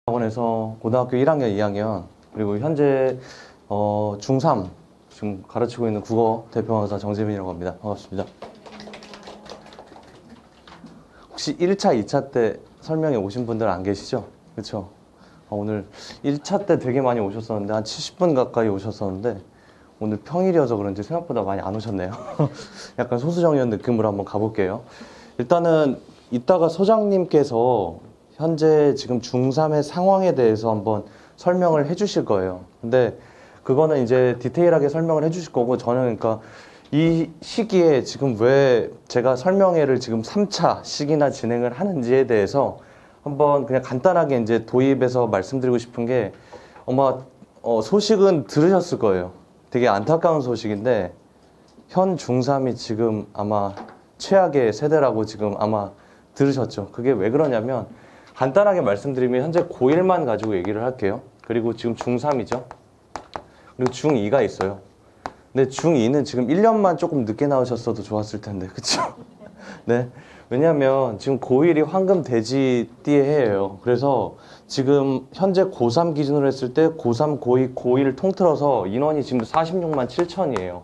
학원에서 고등학교 1학년, 2학년 그리고 현재 중3 지금 가르치고 있는 국어 대표 강사 정재민이라고 합니다. 반갑습니다. 혹시 1차, 2차 때 설명회 오신 분들 안 계시죠? 그렇죠? 오늘 1차 때 되게 많이 오셨었는데 한 70분 가까이 오셨었는데 오늘 평일이어서 그런지 생각보다 많이 안 오셨네요. 약간 소수정예원 느낌으로 한번 가볼게요. 일단은 이따가 소장님께서 현재 지금 중3의 상황에 대해서 한번 설명을 해 주실 거예요. 근데 그거는 이제 디테일하게 설명을 해 주실 거고, 저는 그러니까 이 시기에 지금 왜 제가 설명회를 지금 3차씩이나 진행을 하는지에 대해서 한번 그냥 간단하게 이제 도입해서 말씀드리고 싶은 게, 아마 소식은 들으셨을 거예요. 되게 안타까운 소식인데 현 중3이 지금 아마 최악의 세대라고 지금 아마 들으셨죠. 그게 왜 그러냐면, 간단하게 말씀드리면 현재 고1만 가지고 얘기를 할게요. 그리고 지금 중3이죠. 그리고 중2가 있어요. 근데 중2는 지금 1년만 조금 늦게 나오셨어도 좋았을 텐데, 그쵸? 네. 왜냐면 지금 고1이 황금 돼지띠의 해예요. 그래서 지금 현재 고3 기준으로 했을 때 고3, 고2, 고1 통틀어서 인원이 지금 46만 7천이에요.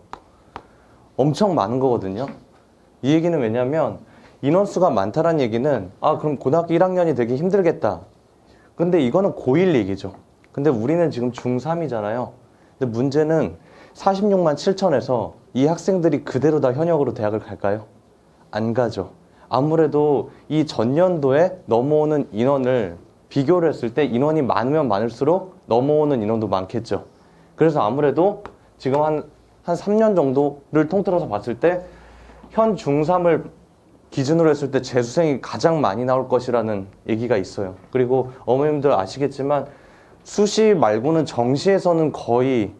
엄청 많은 거거든요. 이 얘기는 왜냐면 인원수가 많다는 얘기는 그럼 고등학교 1학년이 되게 힘들겠다. 근데 이거는 고1 얘기죠. 근데 우리는 지금 중3이잖아요. 근데 문제는 46만 7천에서 이 학생들이 그대로 다 현역으로 대학을 갈까요? 안 가죠. 아무래도 이 전년도에 넘어오는 인원을 비교를 했을 때 인원이 많으면 많을수록 넘어오는 인원도 많겠죠. 그래서 아무래도 지금 한 3년 정도를 통틀어서 봤을 때 현 중3을 기준으로 했을 때 재수생이 가장 많이 나올 것이라는 얘기가 있어요. 그리고 어머님들 아시겠지만 수시 말고는 정시에서는 거의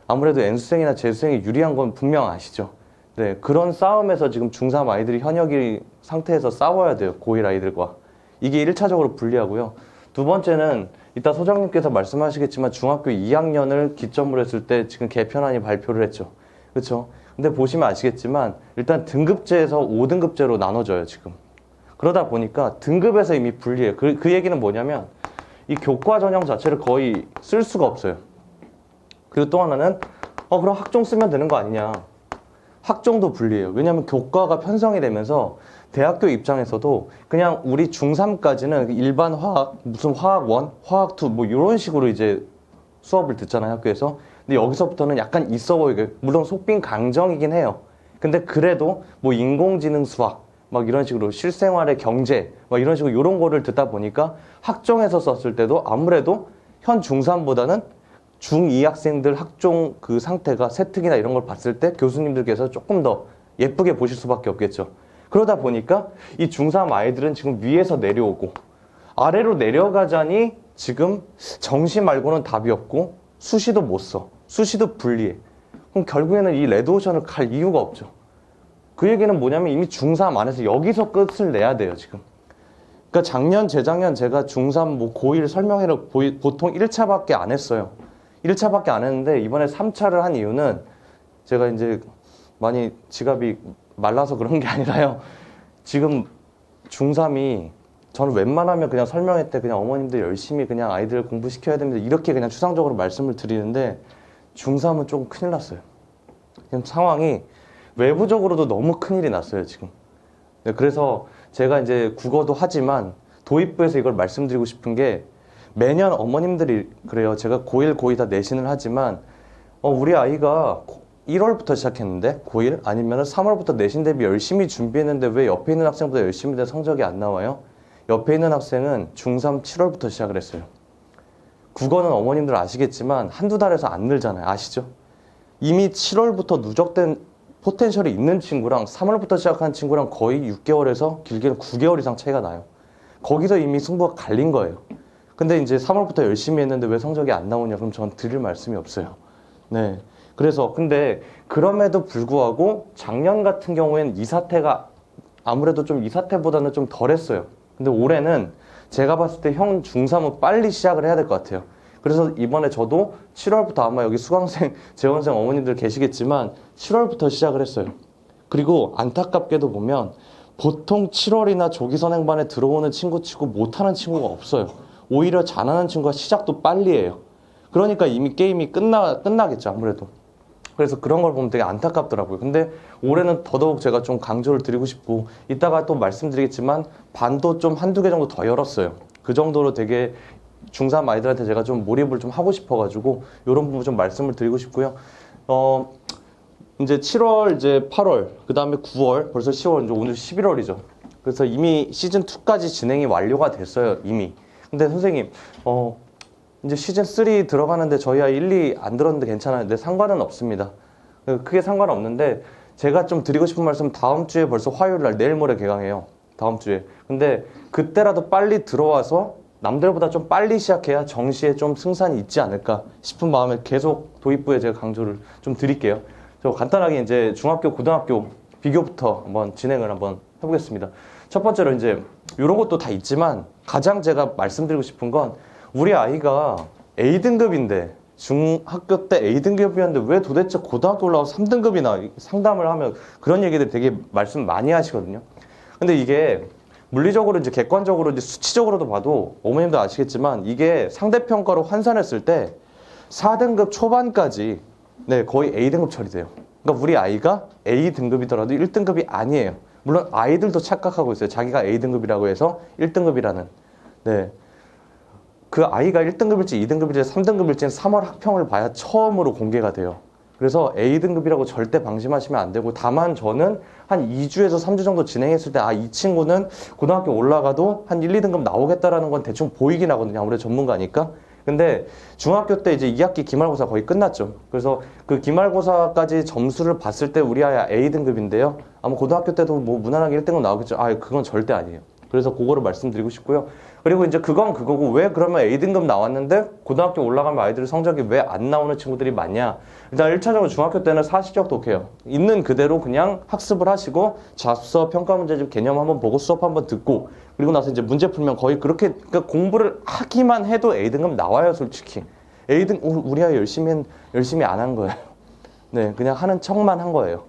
아무래도 N수생이나 재수생이 유리한 건 분명 아시죠? 네, 그런 싸움에서 지금 중3 아이들이 현역이 상태에서 싸워야 돼요. 고1 아이들과. 이게 1차적으로 불리하고요. 두 번째는 이따 소장님께서 말씀하시겠지만 중학교 2학년을 기점으로 했을 때 지금 개편안이 발표를 했죠. 그렇죠? 근데 보시면 아시겠지만 일단 등급제에서 5등급제로 나눠져요, 지금. 그러다 보니까 등급에서 이미 불리해요. 그 얘기는 뭐냐면 이 교과 전형 자체를 거의 쓸 수가 없어요. 그리고 또 하나는 그럼 학종 쓰면 되는 거 아니냐. 학종도 불리해요. 왜냐하면 교과가 편성이 되면서 대학교 입장에서도 그냥 우리 중3까지는 일반 화학, 무슨 화학 1, 화학 2 뭐 이런 식으로 이제 수업을 듣잖아요, 학교에서. 근데 여기서부터는 약간 있어 보이게, 물론 속빈 강정이긴 해요. 근데 그래도 뭐 인공지능 수학 막 이런 식으로 실생활의 경제 막 이런 식으로 이런 거를 듣다 보니까 학종에서 썼을 때도 아무래도 현 중3보다는 중2 학생들 학종 그 상태가 세특이나 이런 걸 봤을 때 교수님들께서 조금 더 예쁘게 보실 수밖에 없겠죠. 그러다 보니까 이 중3 아이들은 지금 위에서 내려오고 아래로 내려가자니 지금 정시 말고는 답이 없고 수시도 못 써. 수시도 불리해. 그럼 결국에는 이 레드오션을 갈 이유가 없죠. 그 얘기는 뭐냐면 이미 중3 안에서 여기서 끝을 내야 돼요, 지금. 그러니까 작년, 재작년 제가 중3 뭐 고1 설명회를 보통 1차밖에 안 했어요. 1차밖에 안 했는데 이번에 3차를 한 이유는 제가 이제 많이 지갑이 말라서 그런 게 아니라요. 지금 중3이 저는 웬만하면 그냥 설명회 때 그냥 어머님들 열심히 그냥 아이들 공부시켜야 됩니다. 이렇게 그냥 추상적으로 말씀을 드리는데 중3은 조금 큰일 났어요. 지금 상황이 외부적으로도 너무 큰일이 났어요, 지금. 네, 그래서 제가 이제 국어도 하지만 도입부에서 이걸 말씀드리고 싶은 게 매년 어머님들이 그래요. 제가 고1, 고2 다 내신을 하지만 우리 아이가 1월부터 시작했는데 고1 아니면 3월부터 내신 대비 열심히 준비했는데 왜 옆에 있는 학생보다 열심히 했는데 성적이 안 나와요? 옆에 있는 학생은 중3 7월부터 시작을 했어요. 국어는 어머님들 아시겠지만 한두 달에서 안 늘잖아요. 아시죠? 이미 7월부터 누적된 포텐셜이 있는 친구랑 3월부터 시작한 친구랑 거의 6개월에서 길게는 9개월 이상 차이가 나요. 거기서 이미 승부가 갈린 거예요. 근데 이제 3월부터 열심히 했는데 왜 성적이 안 나오냐? 그럼 전 드릴 말씀이 없어요. 네. 그래서 근데 그럼에도 불구하고 작년 같은 경우에는 이 사태가 아무래도 좀 이 사태보다는 좀 덜했어요. 근데 올해는 제가 봤을 때 형 중3은 빨리 시작을 해야 될 것 같아요. 그래서 이번에 저도 7월부터 아마 여기 수강생, 재원생 어머님들 계시겠지만 7월부터 시작을 했어요. 그리고 안타깝게도 보면 보통 7월이나 조기선행반에 들어오는 친구 치고 못하는 친구가 없어요. 오히려 잘하는 친구가 시작도 빨리 해요. 그러니까 이미 게임이 끝나겠죠, 아무래도. 그래서 그런 걸 보면 되게 안타깝더라고요. 근데 올해는 더더욱 제가 좀 강조를 드리고 싶고, 이따가 또 말씀드리겠지만 반도 좀 한두 개 정도 더 열었어요. 그 정도로 되게 중3 아이들한테 제가 좀 몰입을 좀 하고 싶어가지고 이런 부분 좀 말씀을 드리고 싶고요. 이제 7월, 이제 8월, 그 다음에 9월, 벌써 10월, 이제 오늘 11월이죠. 그래서 이미 시즌2까지 진행이 완료가 됐어요, 이미. 근데 선생님, 이제 시즌3 들어가는데 저희 아이 1, 2 안 들었는데 괜찮아요. 근데 상관은 없습니다. 크게 상관없는데, 제가 좀 드리고 싶은 말씀, 다음 주에 벌써 화요일 날, 내일 모레 개강해요. 다음 주에. 근데 그때라도 빨리 들어와서 남들보다 좀 빨리 시작해야 정시에 좀 승산이 있지 않을까 싶은 마음에 계속 도입부에 제가 강조를 좀 드릴게요. 저 간단하게 이제 중학교, 고등학교 비교부터 한번 진행을 한번 해보겠습니다. 첫 번째로 이제 이런 것도 다 있지만 가장 제가 말씀드리고 싶은 건 우리 아이가 A등급인데 중학교 때 A등급이었는데 왜 도대체 고등학교 올라와서 3등급이나 상담을 하면 그런 얘기들 되게 말씀 많이 하시거든요. 근데 이게 물리적으로 이제 객관적으로 이제 수치적으로도 봐도 어머님도 아시겠지만 이게 상대평가로 환산했을 때 4등급 초반까지 네, 거의 A등급 처리돼요. 그러니까 우리 아이가 A등급이더라도 1등급이 아니에요. 물론 아이들도 착각하고 있어요. 자기가 A등급이라고 해서 1등급이라는. 네. 그 아이가 1등급일지 2등급일지 3등급일지는 3월 학평을 봐야 처음으로 공개가 돼요. 그래서 A등급이라고 절대 방심하시면 안 되고, 다만 저는 한 2주에서 3주 정도 진행했을 때 이 친구는 고등학교 올라가도 한 1, 2등급 나오겠다라는 건 대충 보이긴 하거든요. 아무래도 전문가니까. 근데 중학교 때 이제 2학기 기말고사 거의 끝났죠. 그래서 그 기말고사까지 점수를 봤을 때 우리 아이 A등급인데요. 아마 고등학교 때도 뭐 무난하게 1등급 나오겠죠. 그건 절대 아니에요. 그래서 그거를 말씀드리고 싶고요. 그리고 이제 그건 그거고, 왜 그러면 A등급 나왔는데 고등학교 올라가면 아이들 성적이 왜 안 나오는 친구들이 많냐. 일단 1차적으로 중학교 때는 사실적 독해요. 있는 그대로 그냥 학습을 하시고 잡서, 평가 문제집 개념 한번 보고 수업 한번 듣고, 그리고 나서 이제 문제 풀면 거의 그렇게, 그러니까 공부를 하기만 해도 A등급 나와요, 솔직히. 우리 아이 열심히 안 한 거예요. 네, 그냥 하는 척만 한 거예요.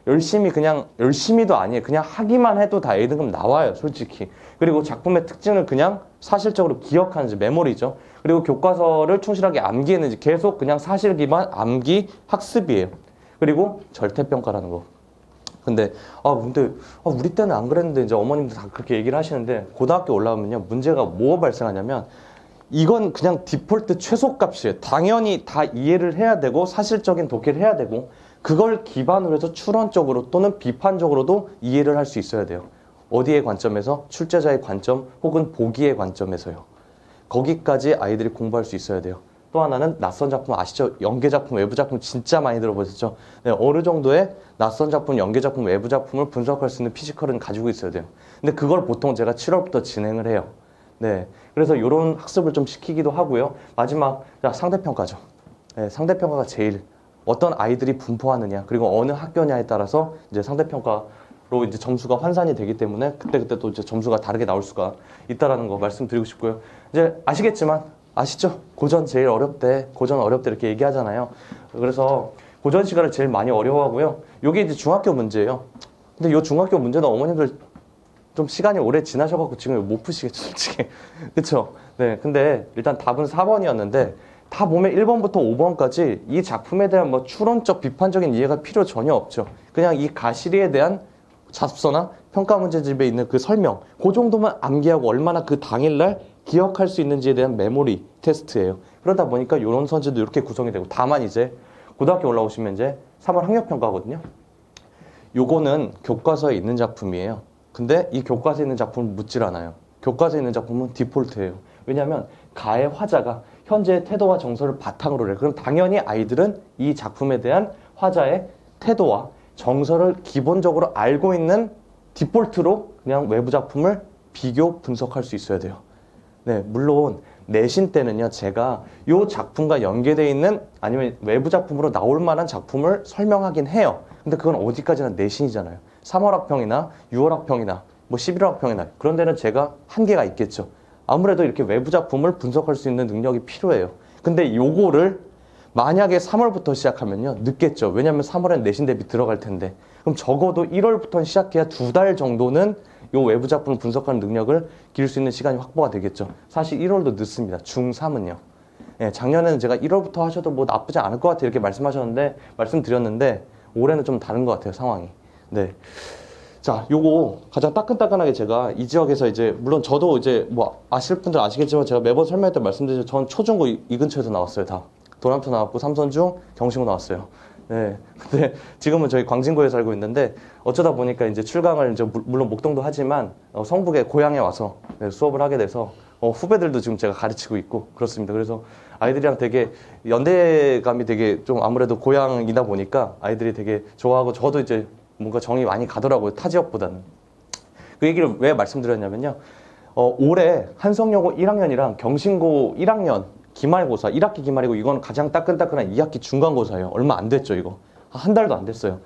열심히도 아니에요. 그냥 하기만 해도 다 A등급 나와요, 솔직히. 그리고 작품의 특징을 그냥 사실적으로 기억하는지, 메모리죠. 그리고 교과서를 충실하게 암기했는지, 계속 그냥 사실 기반 암기 학습이에요. 그리고 절대평가라는 거. 근데 우리 때는 안 그랬는데, 이제 어머님도 다 그렇게 얘기를 하시는데, 고등학교 올라오면요, 문제가 뭐가 발생하냐면, 이건 그냥 디폴트 최소값이에요. 당연히 다 이해를 해야 되고, 사실적인 독해를 해야 되고, 그걸 기반으로 해서 추론적으로 또는 비판적으로도 이해를 할 수 있어야 돼요. 어디의 관점에서? 출제자의 관점 혹은 보기의 관점에서요. 거기까지 아이들이 공부할 수 있어야 돼요. 또 하나는 낯선 작품 아시죠? 연계작품, 외부작품 진짜 많이 들어보셨죠? 네, 어느 정도의 낯선 작품, 연계작품, 외부작품을 분석할 수 있는 피지컬은 가지고 있어야 돼요. 근데 그걸 보통 제가 7월부터 진행을 해요. 네, 그래서 이런 학습을 좀 시키기도 하고요. 마지막, 상대평가죠. 네, 상대평가가 제일 어떤 아이들이 분포하느냐, 그리고 어느 학교냐에 따라서 이제 상대평가로 이제 점수가 환산이 되기 때문에 그때 또 이제 점수가 다르게 나올 수가 있다라는 거 말씀드리고 싶고요. 이제 아시겠지만, 아시죠? 고전 제일 어렵대, 고전 어렵대 이렇게 얘기하잖아요. 그래서 고전 시간을 제일 많이 어려워하고요. 요게 이제 중학교 문제예요. 근데 요 중학교 문제는 어머님들 좀 시간이 오래 지나셔갖고 지금 못 푸시겠죠, 솔직히. 그쵸? 네. 근데 일단 답은 4번이었는데, 다 보면 1번부터 5번까지 이 작품에 대한 뭐 추론적, 비판적인 이해가 필요 전혀 없죠. 그냥 이 가시리에 대한 잡서나 평가 문제집에 있는 그 설명, 그 정도만 암기하고 얼마나 그 당일날 기억할 수 있는지에 대한 메모리 테스트예요. 그러다 보니까 이런 선지도 이렇게 구성이 되고, 다만 이제 고등학교 올라오시면 이제 3월 학력평가거든요. 요거는 교과서에 있는 작품이에요. 근데 이 교과서에 있는 작품을 묻질 않아요. 교과서에 있는 작품은 디폴트예요. 왜냐하면 가의 화자가 현재의 태도와 정서를 바탕으로 해요. 그럼 당연히 아이들은 이 작품에 대한 화자의 태도와 정서를 기본적으로 알고 있는 디폴트로 그냥 외부 작품을 비교 분석할 수 있어야 돼요. 네, 물론 내신 때는요, 제가 이 작품과 연계되어 있는 아니면 외부 작품으로 나올 만한 작품을 설명하긴 해요. 근데 그건 어디까지나 내신이잖아요. 3월 학평이나 6월 학평이나 뭐 11월 학평이나 그런 데는 제가 한계가 있겠죠. 아무래도 이렇게 외부 작품을 분석할 수 있는 능력이 필요해요. 근데 요거를 만약에 3월부터 시작하면요, 늦겠죠. 왜냐면 3월엔 내신 대비 들어갈 텐데. 그럼 적어도 1월부터 시작해야 2달 정도는 요 외부 작품을 분석하는 능력을 기를 수 있는 시간이 확보가 되겠죠. 사실 1월도 늦습니다. 중3은요. 예, 작년에는 제가 1월부터 하셔도 뭐 나쁘지 않을 것 같아요. 이렇게 말씀드렸는데 올해는 좀 다른 것 같아요, 상황이. 네. 자, 요거 가장 따끈따끈하게 제가 이 지역에서 이제 물론 저도 이제 뭐 아실 분들 아시겠지만 제가 매번 설명할 때 말씀드리죠. 전 초중고 이 근처에서 나왔어요, 다. 도남초 나왔고 삼선중, 경신고 나왔어요. 네. 근데 지금은 저희 광진구에 살고 있는데 어쩌다 보니까 이제 출강을 이제 물론 목동도 하지만 성북의 고향에 와서 네, 수업을 하게 돼서 후배들도 지금 제가 가르치고 있고 그렇습니다. 그래서 아이들이랑 되게 연대감이 되게 좀 아무래도 고향이다 보니까 아이들이 되게 좋아하고 저도 이제 뭔가 정이 많이 가더라고요. 타 지역보다는. 그 얘기를 왜 말씀드렸냐면요. 올해 한성여고 1학년이랑 경신고 1학년 기말고사, 1학기 기말이고 이건 가장 따끈따끈한 2학기 중간고사예요. 얼마 안 됐죠, 이거. 한 달도 안 됐어요.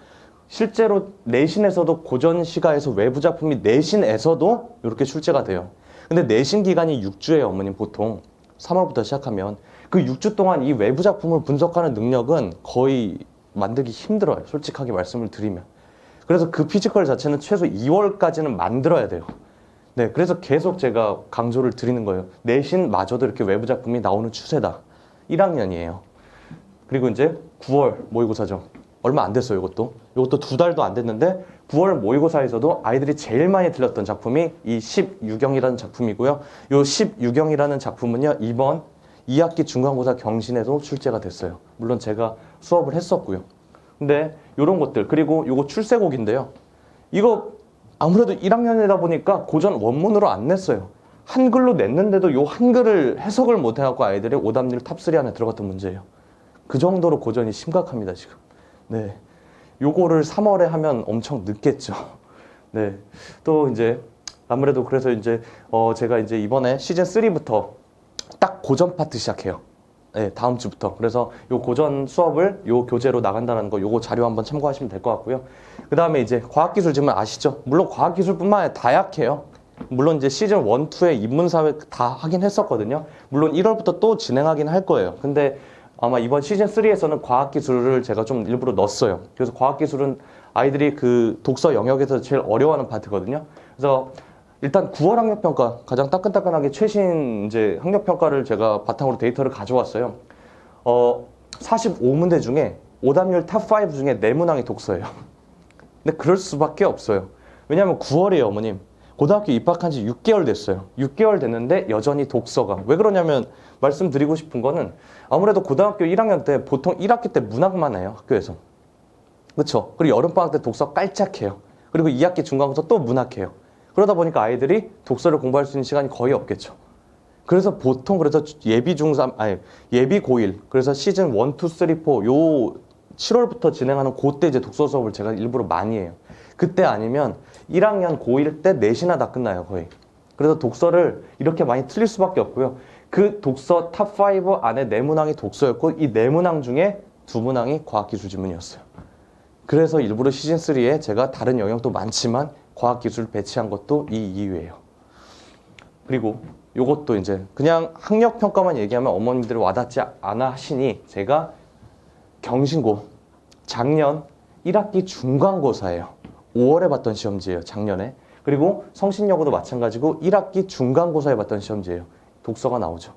실제로 내신에서도 고전시가에서 외부 작품이 내신에서도 이렇게 출제가 돼요. 근데 내신 기간이 6주예요, 어머님 보통. 3월부터 시작하면. 그 6주 동안 이 외부 작품을 분석하는 능력은 거의 만들기 힘들어요. 솔직하게 말씀을 드리면. 그래서 그 피지컬 자체는 최소 2월까지는 만들어야 돼요. 네, 그래서 계속 제가 강조를 드리는 거예요. 내신마저도 이렇게 외부 작품이 나오는 추세다. 1학년이에요. 그리고 이제 9월 모의고사죠. 얼마 안 됐어요, 이것도. 이것도 2달도 안 됐는데 9월 모의고사에서도 아이들이 제일 많이 틀렸던 작품이 이 10유경이라는 작품이고요. 이 10유경이라는 작품은요, 이번 2학기 중간고사 경신에도 출제가 됐어요. 물론 제가 수업을 했었고요. 근데 이런 것들, 그리고 이거 출세곡인데요. 이거 아무래도 1학년이다 보니까 고전 원문으로 안 냈어요. 한글로 냈는데도 요 한글을 해석을 못 해갖고 아이들이 오답률 탑3 안에 들어갔던 문제예요. 그 정도로 고전이 심각합니다, 지금. 네. 요거를 3월에 하면 엄청 늦겠죠. 네. 또 이제 아무래도 그래서 이제 제가 이제 이번에 시즌 3부터 딱 고전 파트 시작해요. 네, 다음 주부터. 그래서 요 고전 수업을 요 교재로 나간다는 거, 요거 자료 한번 참고하시면 될 것 같고요. 그 다음에 이제 과학기술 질문 아시죠? 물론 과학기술뿐만 아니라 다 약해요. 물론 이제 시즌 1, 2에 인문사회 다 하긴 했었거든요. 물론 1월부터 또 진행하긴 할 거예요. 근데 아마 이번 시즌 3에서는 과학기술을 제가 좀 일부러 넣었어요. 그래서 과학기술은 아이들이 그 독서 영역에서 제일 어려워하는 파트거든요. 그래서 일단 9월 학력평가, 가장 따끈따끈하게 최신 이제 학력평가를 제가 바탕으로 데이터를 가져왔어요. 45문제 중에 오답률 탑5 중에 내문항이 독서예요. 근데 그럴 수밖에 없어요. 왜냐하면 9월이에요, 어머님. 고등학교 입학한 지 6개월 됐어요. 6개월 됐는데 여전히 독서가. 왜 그러냐면 말씀드리고 싶은 거는 아무래도 고등학교 1학년 때 보통 1학기 때 문학만 해요, 학교에서. 그렇죠? 그리고 여름방학 때 독서 깔짝해요. 그리고 2학기 중간고사 또 문학해요. 그러다 보니까 아이들이 독서를 공부할 수 있는 시간이 거의 없겠죠. 그래서 보통 그래서 예비 중3, 아니, 예비 고1, 그래서 시즌 1, 2, 3, 4, 요 7월부터 진행하는 그때 이제 독서 수업을 제가 일부러 많이 해요. 그때 아니면 1학년 고1 때 내신화 다 끝나요, 거의. 그래서 독서를 이렇게 많이 틀릴 수밖에 없고요. 그 독서 탑5 안에 내문항이 독서였고, 이 내문항 중에 2문항이 과학기술 지문이었어요. 그래서 일부러 시즌3에 제가 다른 영역도 많지만 과학기술 배치한 것도 이 이유예요. 그리고 요것도 이제 그냥 학력평가만 얘기하면 어머님들이 와닿지 않아 하시니 제가 경신고 작년 1학기 중간고사예요. 5월에 봤던 시험지예요, 작년에. 그리고 성신여고도 마찬가지고 1학기 중간고사에 봤던 시험지예요. 독서가 나오죠.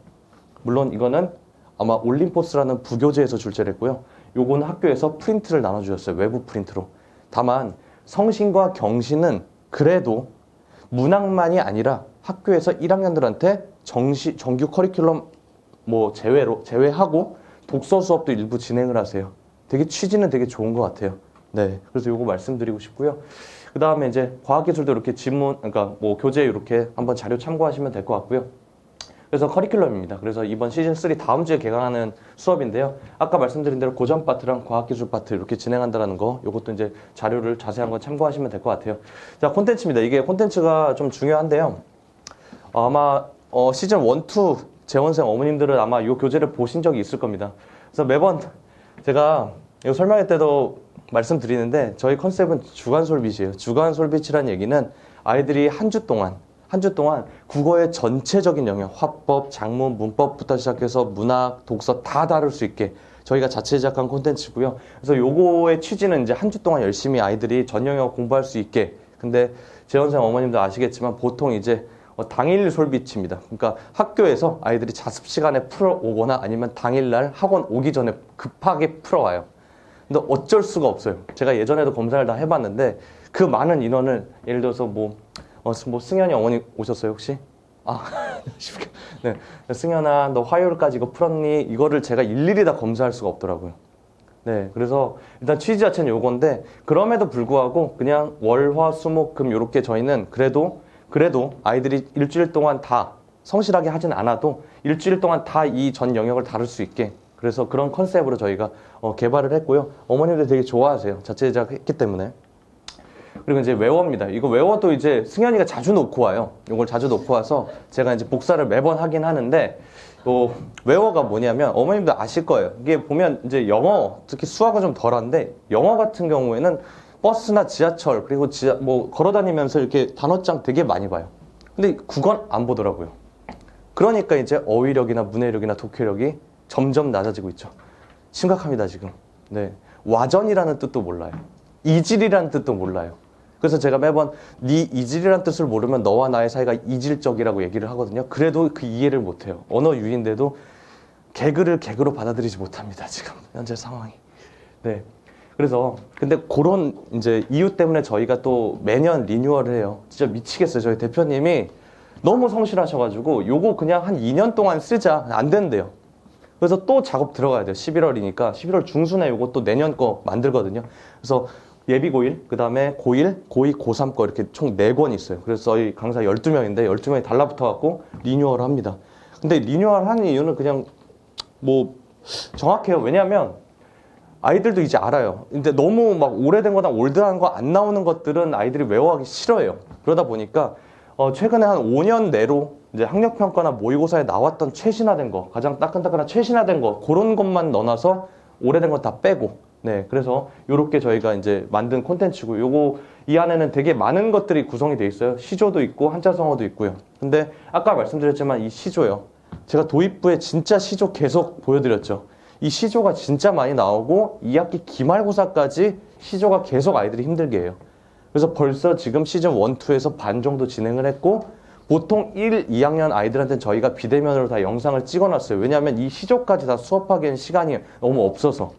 물론 이거는 아마 올림포스라는 부교재에서 출제를 했고요. 요거는 학교에서 프린트를 나눠주셨어요, 외부 프린트로. 다만 성신과 경신은 그래도 문학만이 아니라 학교에서 1학년들한테 정규 커리큘럼 뭐 제외하고 독서 수업도 일부 진행을 하세요. 되게 취지는 되게 좋은 것 같아요. 네. 그래서 요거 말씀드리고 싶고요. 그 다음에 이제 과학기술도 이렇게 그러니까 뭐 교재 이렇게 한번 자료 참고하시면 될 것 같고요. 그래서 커리큘럼입니다. 그래서 이번 시즌 3 다음 주에 개강하는 수업인데요. 아까 말씀드린 대로 고전 파트랑 과학기술 파트 이렇게 진행한다는 거, 이것도 이제 자료를 자세한 건 참고하시면 될 것 같아요. 자, 콘텐츠입니다. 이게 콘텐츠가 좀 중요한데요. 아마 시즌 1, 2 재원생 어머님들은 아마 이 교재를 보신 적이 있을 겁니다. 그래서 매번 제가 이거 설명회 때도 말씀드리는데 저희 컨셉은 주간솔빛이에요. 주간솔빛이라는 얘기는 아이들이 한 주 동안 국어의 전체적인 영역, 화법, 작문, 문법부터 시작해서 문학, 독서 다 다룰 수 있게 저희가 자체 제작한 콘텐츠고요. 그래서 요거의 취지는 이제 한 주 동안 열심히 아이들이 전 영역 공부할 수 있게. 근데 재원생 어머님도 아시겠지만 보통 이제 당일 솔비치입니다. 그러니까 학교에서 아이들이 자습 시간에 풀어오거나 아니면 당일날 학원 오기 전에 급하게 풀어와요. 근데 어쩔 수가 없어요. 제가 예전에도 검사를 다 해봤는데 그 많은 인원을 예를 들어서 뭐 승현이 어머니 오셨어요 혹시? 아, 네. 승현아 너 화요일까지 이거 풀었니? 이거를 제가 일일이 다 검사할 수가 없더라고요. 네, 그래서 일단 취지 자체는 요건데 그럼에도 불구하고 그냥 월, 화, 수, 목, 금 요렇게 저희는 그래도 아이들이 일주일 동안 다 성실하게 하진 않아도 일주일 동안 다 이 전 영역을 다룰 수 있게 그래서 그런 컨셉으로 저희가 개발을 했고요. 어머님들 되게 좋아하세요. 자체 제작했기 때문에. 그리고 이제 웨어입니다. 이거 웨어도 이제 승현이가 자주 놓고 와요. 이걸 자주 놓고 와서 제가 이제 복사를 매번 하긴 하는데 웨어가 뭐냐면 어머님들 아실 거예요. 이게 보면 이제 영어, 특히 수학은 좀 덜한데 영어 같은 경우에는 버스나 지하철 그리고 뭐 걸어다니면서 이렇게 단어장 되게 많이 봐요. 근데 국어는 안 보더라고요. 그러니까 이제 어휘력이나 문해력이나 독해력이 점점 낮아지고 있죠. 심각합니다 지금. 네, 와전이라는 뜻도 몰라요. 이질이라는 뜻도 몰라요. 그래서 제가 매번 네 이질이라는 뜻을 모르면 너와 나의 사이가 이질적이라고 얘기를 하거든요. 그래도 그 이해를 못해요. 언어 유희인데도 개그를 개그로 받아들이지 못합니다. 지금 현재 상황이. 네. 그래서 근데 그런 이제 이유 때문에 저희가 또 매년 리뉴얼을 해요. 진짜 미치겠어요. 저희 대표님이 너무 성실하셔가지고 요거 그냥 한 2년 동안 쓰자. 안 된대요. 그래서 또 작업 들어가야 돼요. 11월이니까 11월 중순에 요거 또 내년 거 만들거든요. 그래서 예비 고1, 그 다음에 고1, 고2, 고3 거 이렇게 총 4권 있어요. 그래서 저희 강사 12명인데 12명이 달라붙어갖고 리뉴얼을 합니다. 근데 리뉴얼 하는 이유는 그냥 뭐 정확해요. 왜냐하면 아이들도 이제 알아요. 근데 너무 막 오래된 거나 올드한 거 안 나오는 것들은 아이들이 외워하기 싫어해요. 그러다 보니까 최근에 한 5년 내로 이제 학력평가나 모의고사에 나왔던 최신화된 거, 가장 따끈따끈한 최신화된 거 그런 것만 넣어놔서 오래된 거 다 빼고 네, 그래서 요렇게 저희가 이제 만든 콘텐츠고 요거 이 안에는 되게 많은 것들이 구성이 돼 있어요. 시조도 있고 한자성어도 있고요. 근데 아까 말씀드렸지만 이 시조요. 제가 도입부에 진짜 시조 계속 보여드렸죠. 이 시조가 진짜 많이 나오고 2학기 기말고사까지 시조가 계속 아이들이 힘들게 해요. 그래서 벌써 지금 시즌 1, 2에서 반 정도 진행을 했고 보통 1, 2학년 아이들한테는 저희가 비대면으로 다 영상을 찍어놨어요. 왜냐하면 이 시조까지 다 수업하기엔 시간이 너무 없어서.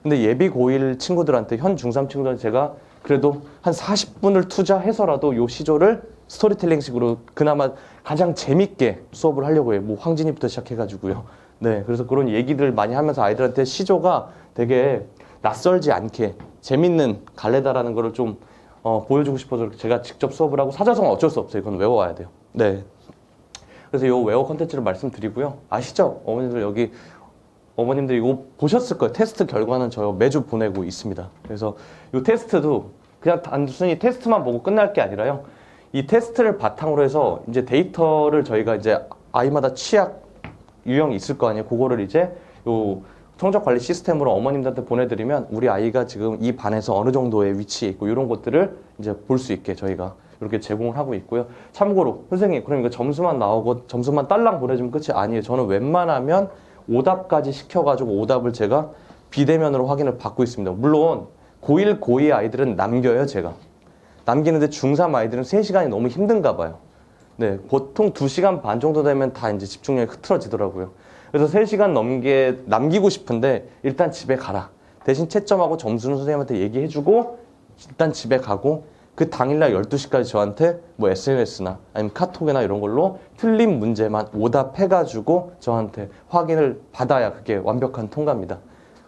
근데 예비 고1 친구들한테 현 중3 친구들한테 제가 그래도 한 40분을 투자해서라도 요 시조를 스토리텔링식으로 그나마 가장 재밌게 수업을 하려고 해요. 뭐 황진이부터 시작해가지고요. 네, 그래서 그런 얘기들 많이 하면서 아이들한테 시조가 되게 낯설지 않게 재밌는 갈래다라는 거를 좀 보여주고 싶어서 제가 직접 수업을 하고 사자성어는 어쩔 수 없어요. 이건 외워와야 돼요. 네. 그래서 요 외워 컨텐츠를 말씀드리고요. 아시죠? 어머님들 이거 보셨을 거예요. 테스트 결과는 저 매주 보내고 있습니다. 그래서 이 테스트도 그냥 단순히 테스트만 보고 끝날 게 아니라요. 이 테스트를 바탕으로 해서 이제 데이터를 저희가 이제 아이마다 취약 유형이 있을 거 아니에요. 그거를 이제 요 성적 관리 시스템으로 어머님들한테 보내드리면 우리 아이가 지금 이 반에서 어느 정도의 위치에 있고 이런 것들을 이제 볼 수 있게 저희가 이렇게 제공을 하고 있고요. 참고로 선생님 그럼 이거 점수만 나오고 점수만 딸랑 보내주면 끝이 아니에요. 저는 웬만하면 오답까지 시켜가지고 오답을 제가 비대면으로 확인을 받고 있습니다. 물론 고1, 고2 아이들은 남겨요, 제가. 남기는데 중3 아이들은 3시간이 너무 힘든가 봐요. 네, 보통 2시간 반 정도 되면 다 이제 집중력이 흐트러지더라고요. 그래서 3시간 남기고 싶은데 일단 집에 가라. 대신 채점하고 점수는 선생님한테 얘기해주고 일단 집에 가고 그 당일날 12시까지 저한테 뭐 SNS나 아니면 카톡이나 이런 걸로 틀린 문제만 오답해가지고 저한테 확인을 받아야 그게 완벽한 통과입니다.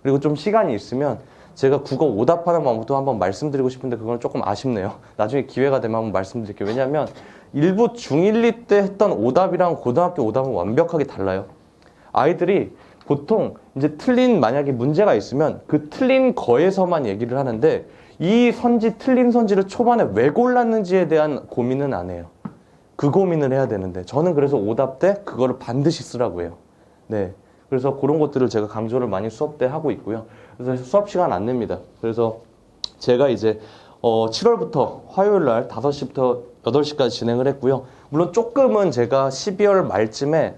그리고 좀 시간이 있으면 제가 국어 오답하는 방법도 한번 말씀드리고 싶은데 그건 조금 아쉽네요. 나중에 기회가 되면 한번 말씀드릴게요. 왜냐하면 일부 중1, 2 때 했던 오답이랑 고등학교 오답은 완벽하게 달라요. 아이들이 보통 이제 만약에 문제가 있으면 그 틀린 거에서만 얘기를 하는데 이 선지, 틀린 선지를 초반에 왜 골랐는지에 대한 고민은 안 해요. 그 고민을 해야 되는데 저는 그래서 오답 때 그거를 반드시 쓰라고 해요. 네. 그래서 그런 것들을 제가 강조를 많이 수업 때 하고 있고요. 그래서 수업 시간 안 냅니다. 그래서 제가 이제 7월부터 화요일 날 5시부터 8시까지 진행을 했고요. 물론 조금은 제가 12월 말쯤에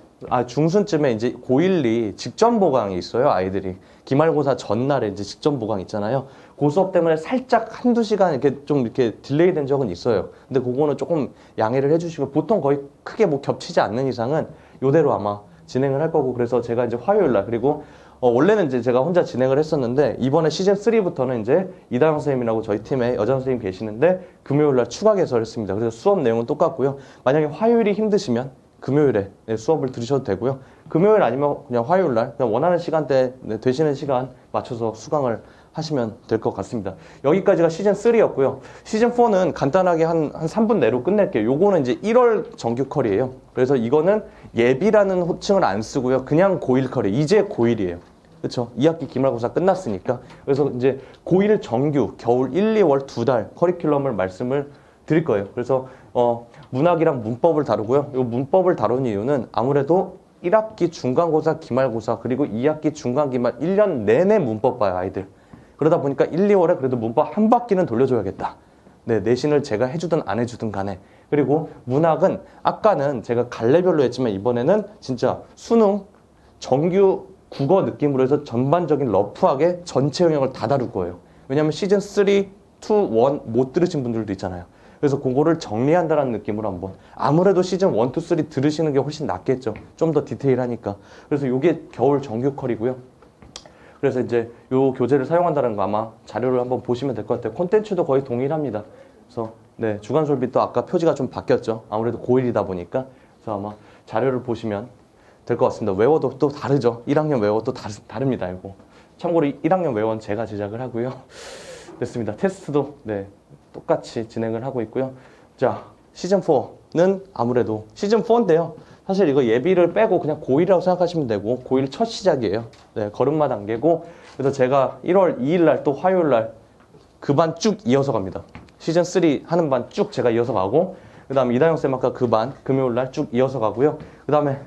중순쯤에 이제 고1이 직전 보강이 있어요, 아이들이. 기말고사 전날에 이제 직전 보강 있잖아요. 그 수업 때문에 살짝 한두 시간 이렇게 좀 이렇게 딜레이 된 적은 있어요. 근데 그거는 조금 양해를 해주시고 보통 거의 크게 뭐 겹치지 않는 이상은 이대로 아마 진행을 할 거고 그래서 제가 이제 화요일 날 그리고 원래는 이제 제가 혼자 진행을 했었는데 이번에 시즌 3부터는 이제 이다영 선생님이라고 저희 팀에 여자 선생님 계시는데 금요일 날 추가 개설을 했습니다. 그래서 수업 내용은 똑같고요. 만약에 화요일이 힘드시면 금요일에 수업을 들으셔도 되고요. 금요일 아니면 그냥 화요일 날 그냥 원하는 시간대 되시는 시간 맞춰서 수강을 하시면 될 것 같습니다. 여기까지가 시즌 3였고요. 시즌 4는 간단하게 한 3분 내로 끝낼게요. 요거는 이제 1월 정규 컬이에요. 그래서 이거는 예비라는 호칭을 안 쓰고요. 그냥 고1 컬이 이제 고1이에요. 그렇죠? 2학기 기말고사 끝났으니까. 그래서 이제 고1 정규 겨울 1, 2월 2달 커리큘럼을 말씀을 드릴 거예요. 그래서 문학이랑 문법을 다루고요. 이 문법을 다루는 이유는 아무래도 1학기 중간고사, 기말고사 그리고 2학기 중간, 기말 1년 내내 문법 봐요, 아이들. 그러다 보니까 1, 2월에 그래도 문법 한 바퀴는 돌려줘야겠다. 네, 내신을 제가 해주든 안 해주든 간에. 그리고 문학은 아까는 제가 갈래별로 했지만 이번에는 진짜 수능, 정규 국어 느낌으로 해서 전반적인 러프하게 전체 영역을 다 다룰 거예요. 왜냐하면 시즌 3, 2, 1 못 들으신 분들도 있잖아요. 그래서 그거를 정리한다는 느낌으로 한번 아무래도 시즌 1, 2, 3 들으시는 게 훨씬 낫겠죠. 좀 더 디테일하니까. 그래서 이게 겨울 정규 컬이고요. 그래서 이제 요 교재를 사용한다는 거 아마 자료를 한번 보시면 될 것 같아요. 콘텐츠도 거의 동일합니다. 그래서 네, 주간 솔비도 아까 표지가 좀 바뀌었죠. 아무래도 고1이다 보니까. 그래서 아마 자료를 보시면 될 것 같습니다. 외워도 또 다르죠. 1학년 외워도 다릅니다. 이거. 참고로 1학년 외워는 제가 제작을 하고요. 됐습니다. 테스트도 네, 똑같이 진행을 하고 있고요. 자, 시즌 4는 아무래도 시즌 4인데요. 사실 이거 예비를 빼고 그냥 고1이라고 생각하시면 되고 고1 첫 시작이에요. 네, 걸음마 단계고 그래서 제가 1월 2일 날 또 화요일 날 그 반 쭉 이어서 갑니다. 시즌 3 하는 반 쭉 제가 이어서 가고 그 다음에 이다영 쌤 아까 그 반 금요일 날 쭉 이어서 가고요. 그 다음에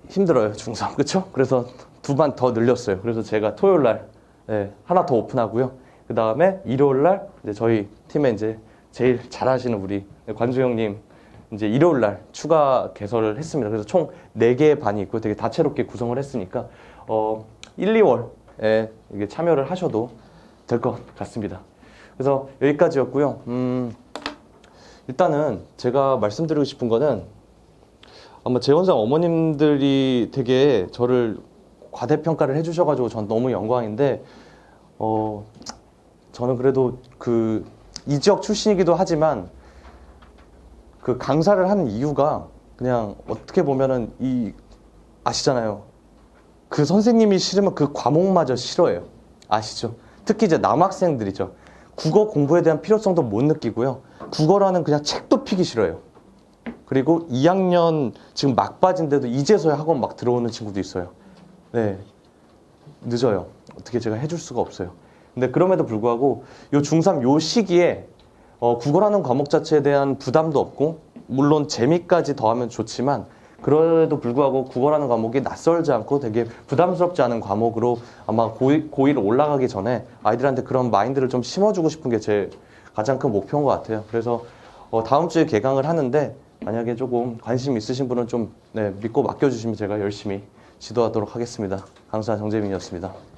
힘들어요, 중3. 그쵸? 그래서 두 반 더 늘렸어요. 그래서 제가 토요일 날 네, 하나 더 오픈하고요. 그 다음에 일요일 날 이제 저희 팀에 이제 제일 잘하시는 우리 관주 형님 이제 일요일 날 추가 개설을 했습니다. 그래서 총 4개의 반이 있고 되게 다채롭게 구성을 했으니까 1, 2월에 이게 참여를 하셔도 될 것 같습니다. 그래서 여기까지였고요. 일단은 제가 말씀드리고 싶은 거는 아마 재원상 어머님들이 되게 저를 과대평가를 해주셔가지고 전 너무 영광인데 저는 그래도 이 지역 출신이기도 하지만 그 강사를 하는 이유가 그냥 어떻게 보면은 아시잖아요. 그 선생님이 싫으면 그 과목마저 싫어해요. 아시죠? 특히 이제 남학생들이죠. 국어 공부에 대한 필요성도 못 느끼고요. 국어라는 그냥 책도 피기 싫어요. 그리고 2학년 지금 막바지인데도 이제서야 학원 막 들어오는 친구도 있어요. 네, 늦어요. 어떻게 제가 해줄 수가 없어요. 근데 그럼에도 불구하고 요 중3 요 시기에 국어라는 과목 자체에 대한 부담도 없고 물론 재미까지 더하면 좋지만 그래도 불구하고 국어라는 과목이 낯설지 않고 되게 부담스럽지 않은 과목으로 아마 고1 올라가기 전에 아이들한테 그런 마인드를 좀 심어주고 싶은 게 제 가장 큰 목표인 것 같아요. 그래서 다음 주에 개강을 하는데 만약에 조금 관심 있으신 분은 좀 믿고 맡겨주시면 제가 열심히 지도하도록 하겠습니다. 강사 정재민이었습니다.